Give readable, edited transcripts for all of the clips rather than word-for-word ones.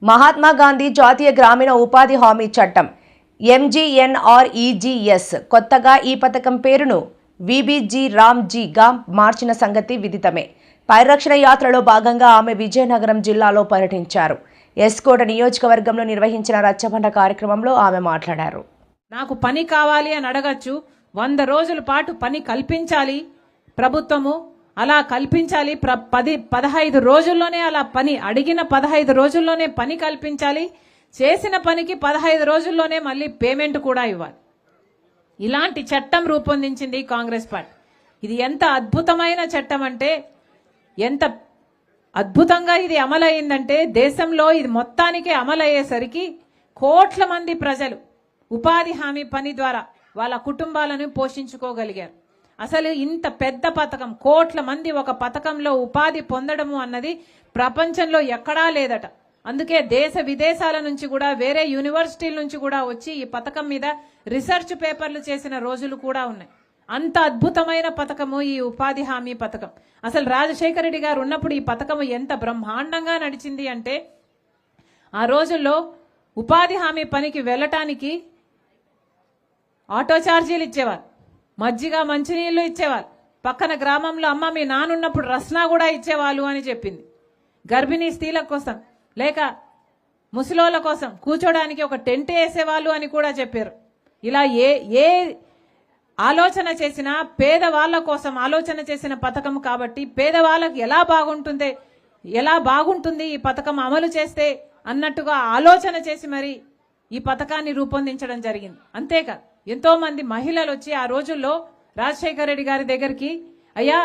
మహాత్మా గాంధీ జాతీయ గ్రామీణ ఉపాధి హామీ చట్టం ఎంజీఎన్ఆర్ఈజీఎస్ కొత్తగా ఈ పథకం పేరును విబిజీ రామ్జీగా మార్చిన సంగతి విదితమే. పరిరక్షణ యాత్రలో భాగంగా ఆమె విజయనగరం జిల్లాలో పర్యటించారు. ఎస్కోట నియోజకవర్గంలో నిర్వహించిన రచ్చబండ కార్యక్రమంలో ఆమె మాట్లాడారు. నాకు పని కావాలి అని అడగచ్చు. 100 రోజుల పాటు పని కల్పించాలి ప్రభుత్వము, అలా కల్పించాలి. 15 రోజుల్లోనే అలా పని అడిగిన 15 రోజుల్లోనే పని కల్పించాలి. చేసిన పనికి 15 రోజుల్లోనే మళ్ళీ పేమెంట్ కూడా ఇవ్వాలి. ఇలాంటి చట్టం రూపొందించింది కాంగ్రెస్ పార్టీ. ఇది ఎంత అద్భుతమైన చట్టం అంటే, ఎంత అద్భుతంగా ఇది అమలయ్యిందంటే, దేశంలో ఇది మొత్తానికి అమలయ్యేసరికి కోట్ల మంది ప్రజలు ఉపాధి హామీ పని ద్వారా వాళ్ళ కుటుంబాలను పోషించుకోగలిగారు. అసలు ఇంత పెద్ద పథకం, కోట్ల మంది ఒక పథకంలో ఉపాధి పొందడము అన్నది ప్రపంచంలో ఎక్కడా లేదట. అందుకే దేశ విదేశాల నుంచి కూడా, వేరే యూనివర్సిటీల నుంచి కూడా వచ్చి ఈ పథకం మీద రీసెర్చ్ పేపర్లు చేసిన రోజులు కూడా ఉన్నాయి. అంత అద్భుతమైన పథకము ఈ ఉపాధి హామీ పథకం. అసలు రాజశేఖర రెడ్డి గారు ఉన్నప్పుడు ఈ పథకం ఎంత బ్రహ్మాండంగా నడిచింది అంటే, ఆ రోజుల్లో ఉపాధి హామీ పనికి వెళ్ళటానికి ఆటో ఛార్జీలు ఇచ్చేవారు, మజ్జిగ మంచినీళ్లు ఇచ్చేవారు. పక్కన గ్రామంలో అమ్మ మీ నానున్నప్పుడు రస్నా కూడా ఇచ్చేవాళ్ళు అని చెప్పింది. గర్భిణీ స్త్రీల కోసం లేక ముసలోళ్ళ కోసం కూర్చోడానికి ఒక టెంట్ వేసేవాళ్ళు అని కూడా చెప్పారు. ఇలా ఏ ఆలోచన చేసినా పేదవాళ్ళ కోసం ఆలోచన చేసిన పథకం కాబట్టి, పేదవాళ్ళకి ఎలా బాగుంటుంది ఈ పథకం అమలు చేస్తే అన్నట్టుగా ఆలోచన చేసి మరి ఈ పథకాన్ని రూపొందించడం జరిగింది. అంతేకాదు, ఎంతో మంది మహిళలు వచ్చి ఆ రోజుల్లో రాజశేఖర రెడ్డి గారి దగ్గరికి, అయ్యా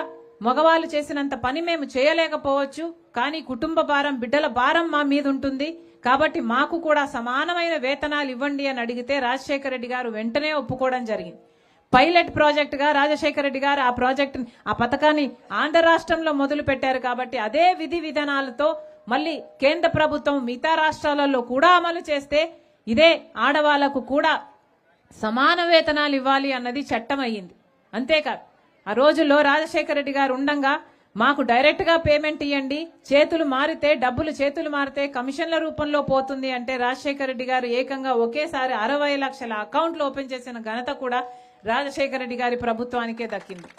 మగవాళ్ళు చేసినంత పని మేము చేయలేకపోవచ్చు, కానీ కుటుంబ భారం, బిడ్డల భారం మా మీద ఉంటుంది, కాబట్టి మాకు కూడా సమానమైన వేతనాలు ఇవ్వండి అని అడిగితే రాజశేఖర రెడ్డి గారు వెంటనే ఒప్పుకోవడం జరిగింది. పైలట్ ప్రాజెక్ట్ గా రాజశేఖర రెడ్డి గారు ఆ పథకాన్ని ఆంధ్ర రాష్ట్రంలో మొదలు పెట్టారు. కాబట్టి అదే విధి విధానాలతో మళ్ళీ కేంద్ర ప్రభుత్వం మిగతా రాష్ట్రాలలో కూడా అమలు చేస్తే ఇదే ఆడవాళ్లకు కూడా సమాన వేతనాలు ఇవ్వాలి అన్నది చట్టం అయ్యింది. అంతేకాదు, ఆ రోజుల్లో రాజశేఖర రెడ్డి గారు ఉండంగా మాకు డైరెక్ట్ గా పేమెంట్ ఇవ్వండి, డబ్బులు చేతులు మారితే కమిషన్ల రూపంలో పోతుంది అంటే రాజశేఖర రెడ్డి గారు ఏకంగా ఒకేసారి 60 లక్షల అకౌంట్లు ఓపెన్ చేసిన ఘనత కూడా రాజశేఖర రెడ్డి గారి ప్రభుత్వానికే దక్కింది.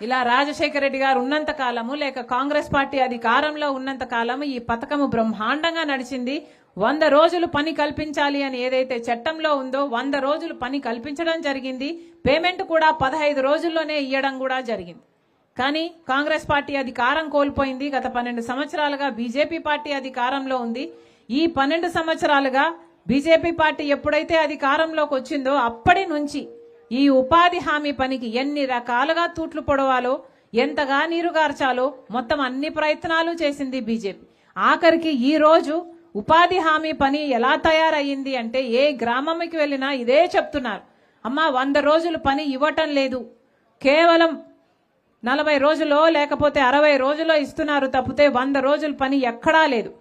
ఇలా రాజశేఖర రెడ్డి గారు ఉన్నంత కాలము, లేక కాంగ్రెస్ పార్టీ అధికారంలో ఉన్నంత కాలము ఈ పథకము బ్రహ్మాండంగా నడిచింది. 100 రోజులు పని కల్పించాలి అని ఏదైతే చట్టంలో ఉందో 100 రోజులు పని కల్పించడం జరిగింది. పేమెంట్ కూడా 15 రోజుల్లోనే ఇవ్వడం కూడా జరిగింది. కానీ కాంగ్రెస్ పార్టీ అధికారం కోల్పోయింది. గత 12 సంవత్సరాలుగా బీజేపీ పార్టీ అధికారంలో ఉంది. ఈ 12 సంవత్సరాలుగా బీజేపీ పార్టీ ఎప్పుడైతే అధికారంలోకి వచ్చిందో అప్పటి నుంచి ఈ ఉపాధి హామీ పనికి ఎన్ని రకాలుగా తూట్లు పొడవాలో, ఎంతగా నీరుగార్చాలో మొత్తం అన్ని ప్రయత్నాలు చేసింది బీజేపీ. ఆఖరికి ఈ రోజు ఉపాధి హామీ పని ఎలా తయారయ్యింది అంటే, ఏ గ్రామంకి వెళ్ళినా ఇదే చెప్తున్నారు, అమ్మ 100 రోజులు పని ఇవ్వటం లేదు, కేవలం 40 రోజులో లేకపోతే 60 రోజుల్లో ఇస్తున్నారు తప్పితే 100 రోజులు పని ఎక్కడా లేదు.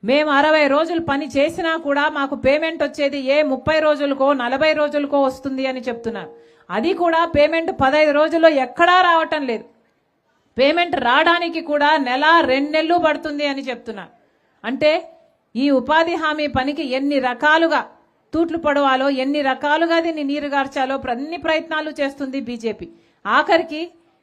మేము 60 రోజులు పని చేసినా కూడా మాకు పేమెంట్ వచ్చేది 30 రోజులకో 40 రోజులకో వస్తుంది అని చెప్తున్నారు. అది కూడా పేమెంట్ 15 రోజుల్లో ఎక్కడా రావటం లేదు. పేమెంట్ రావడానికి కూడా 1-2 నెలలు పడుతుంది అని చెప్తున్నారు. అంటే ఈ ఉపాధి హామీ పనికి ఎన్ని రకాలుగా తూట్లు పడవాలో, ఎన్ని రకాలుగా దీన్ని నీరుగార్చాలో అన్ని ప్రయత్నాలు చేస్తుంది బీజేపీ. ఆఖరికి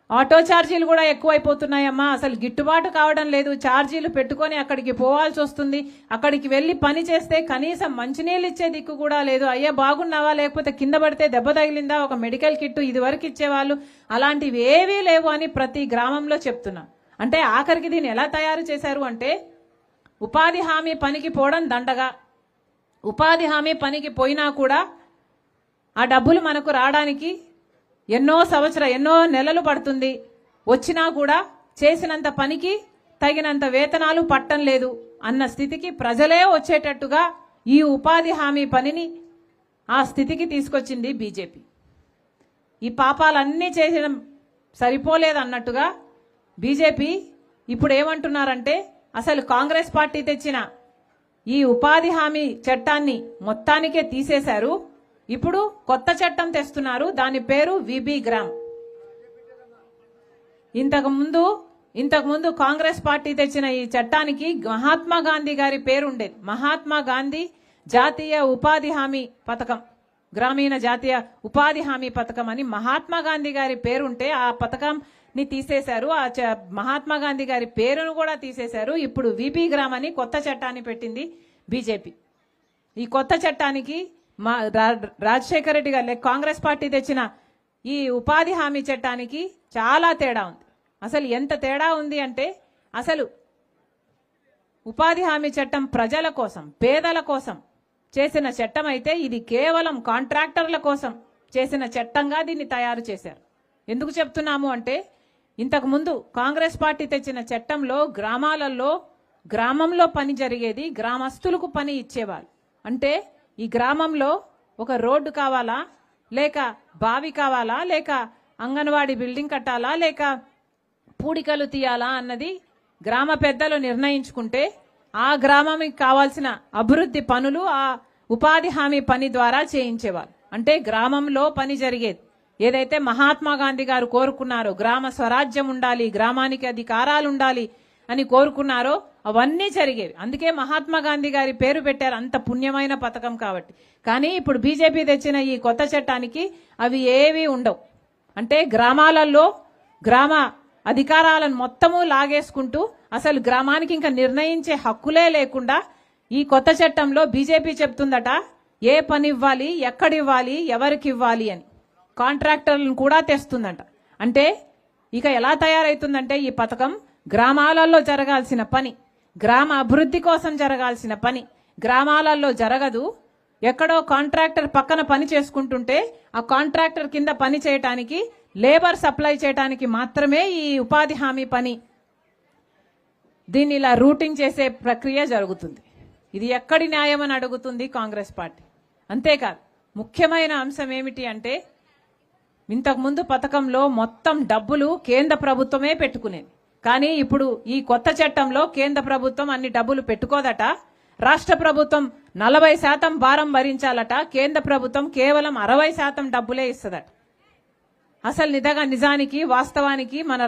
ఆటో ఛార్జీలు కూడా ఎక్కువైపోతున్నాయమ్మా, అసలు గిట్టుబాటు కావడం లేదు, ఛార్జీలు పెట్టుకొని అక్కడికి పోవాల్సి వస్తుంది, అక్కడికి వెళ్ళి పని చేస్తే కనీసం మంచినీళ్ళు ఇచ్చే దిక్కు కూడా లేదు, అయ్యా బాగున్నావా లేకపోతే కింద పడితే దెబ్బ తగిలిందా ఒక మెడికల్ కిట్ ఇదివరకు ఇచ్చేవాళ్ళు, అలాంటివి ఏవీ లేవు అని ప్రతి గ్రామంలో చెప్తున్నా. అంటే ఆఖరికి దీన్ని ఎలా తయారు చేశారు అంటే, ఉపాధి హామీ పనికి పోవడం దండగా, ఉపాధి హామీ పనికి పోయినా కూడా ఆ డబ్బులు మనకు రావడానికి ఎన్నో నెలలు పడుతుంది, వచ్చినా కూడా చేసినంత పనికి తగినంత వేతనాలు పట్టం లేదు అన్న స్థితికి ప్రజలే వచ్చేటట్టుగా ఈ ఉపాధి హామీ పనిని ఆ స్థితికి తీసుకొచ్చింది బీజేపీ. ఈ పాపాలన్నీ చేయడం సరిపోలేదన్నట్టుగా బీజేపీ ఇప్పుడు ఏమంటున్నారంటే, అసలు కాంగ్రెస్ పార్టీ తెచ్చిన ఈ ఉపాధి హామీ చట్టాన్ని మొత్తానికే తీసేశారు, ఇప్పుడు కొత్త చట్టం తెస్తున్నారు, దాని పేరు విబి గ్రామ్. ఇంతకు ముందు ఇంతకుముందు కాంగ్రెస్ పార్టీ తెచ్చిన ఈ చట్టానికి మహాత్మా గాంధీ గారి పేరు ఉండేది. మహాత్మా గాంధీ జాతీయ ఉపాధి హామీ పథకం, గ్రామీణ జాతీయ ఉపాధి హామీ పథకం అని మహాత్మా గాంధీ గారి పేరుంటే ఆ పథకంని తీసేశారు. మహాత్మా గాంధీ గారి పేరును కూడా తీసేశారు. ఇప్పుడు విబి గ్రామ్ అని కొత్త చట్టాన్ని పెట్టింది బీజేపీ. ఈ కొత్త చట్టానికి రాజశేఖర రెడ్డి గారు కాంగ్రెస్ పార్టీ తెచ్చిన ఈ ఉపాధి హామీ చట్టానికి చాలా తేడా ఉంది. అసలు ఎంత తేడా ఉంది అంటే, అసలు ఉపాధి హామీ చట్టం ప్రజల కోసం, పేదల కోసం చేసిన చట్టం అయితే ఇది కేవలం కాంట్రాక్టర్ల కోసం చేసిన చట్టంగా దీన్ని తయారు చేశారు. ఎందుకు చెప్తున్నాము అంటే, ఇంతకు ముందు కాంగ్రెస్ పార్టీ తెచ్చిన చట్టంలో గ్రామంలో పని జరిగేది, గ్రామస్తులకు పని ఇచ్చేవాళ్ళు. అంటే ఈ గ్రామంలో ఒక రోడ్డు కావాలా, లేక బావి కావాలా, లేక అంగన్వాడీ బిల్డింగ్ కట్టాలా, లేక పూడికలు తీయాలా అన్నది గ్రామ పెద్దలు నిర్ణయించుకుంటే ఆ గ్రామానికి కావాల్సిన అభివృద్ధి పనులు ఆ ఉపాధి హామీ పని ద్వారా చేయించేవాళ్ళు. అంటే గ్రామంలో పని జరిగేది. ఏదైతే మహాత్మా గాంధీ గారు కోరుకున్నారో, గ్రామ స్వరాజ్యం ఉండాలి, గ్రామానికి అధికారాలు ఉండాలి అని కోరుకున్నారో అవన్నీ జరిగేవి. అందుకే మహాత్మా గాంధీ గారి పేరు పెట్టారు, అంత పుణ్యమైన పథకం కాబట్టి. కానీ ఇప్పుడు బీజేపీ తెచ్చిన ఈ కొత్త చట్టానికి అవి ఏవి ఉండవు. అంటే గ్రామాలలో గ్రామ అధికారాలను మొత్తము లాగేసుకుంటూ అసలు గ్రామానికి ఇంకా నిర్ణయించే హక్కులే లేకుండా ఈ కొత్త చట్టంలో బీజేపీ చెప్తుందట ఏ పని ఇవ్వాలి, ఎక్కడివ్వాలి, ఎవరికి ఇవ్వాలి అని. కాంట్రాక్టర్లను కూడా తెస్తుందట. అంటే ఇక ఎలా తయారైతుందంటే ఈ పథకం గ్రామాలలో జరగాల్సిన పని, గ్రామ అభివృద్ధి కోసం జరగాల్సిన పని గ్రామాలలో జరగదు. ఎక్కడో కాంట్రాక్టర్ పక్కన పని చేసుకుంటుంటే ఆ కాంట్రాక్టర్ కింద పని చేయటానికి, లేబర్ సప్లై చేయడానికి మాత్రమే ఈ ఉపాధి హామీ పని, దీన్ని ఇలా రూటింగ్ చేసే ప్రక్రియ జరుగుతుంది. ఇది ఎక్కడి న్యాయం అని అడుగుతుంది కాంగ్రెస్ పార్టీ. అంతేకాదు, ముఖ్యమైన అంశం ఏమిటి అంటే, ఇంతకుముందు పథకంలో మొత్తం డబ్బులు కేంద్ర ప్రభుత్వమే పెట్టుకునేది. కానీ ఇప్పుడు ఈ కొత్త చట్టంలో కేంద్ర ప్రభుత్వం అన్ని డబ్బులు పెట్టుకోదట. రాష్ట్ర ప్రభుత్వం 40% భారం భరించాలట. కేంద్ర ప్రభుత్వం కేవలం 60% డబ్బులే ఇస్తుందట. అసలు నిజానికి వాస్తవానికి మన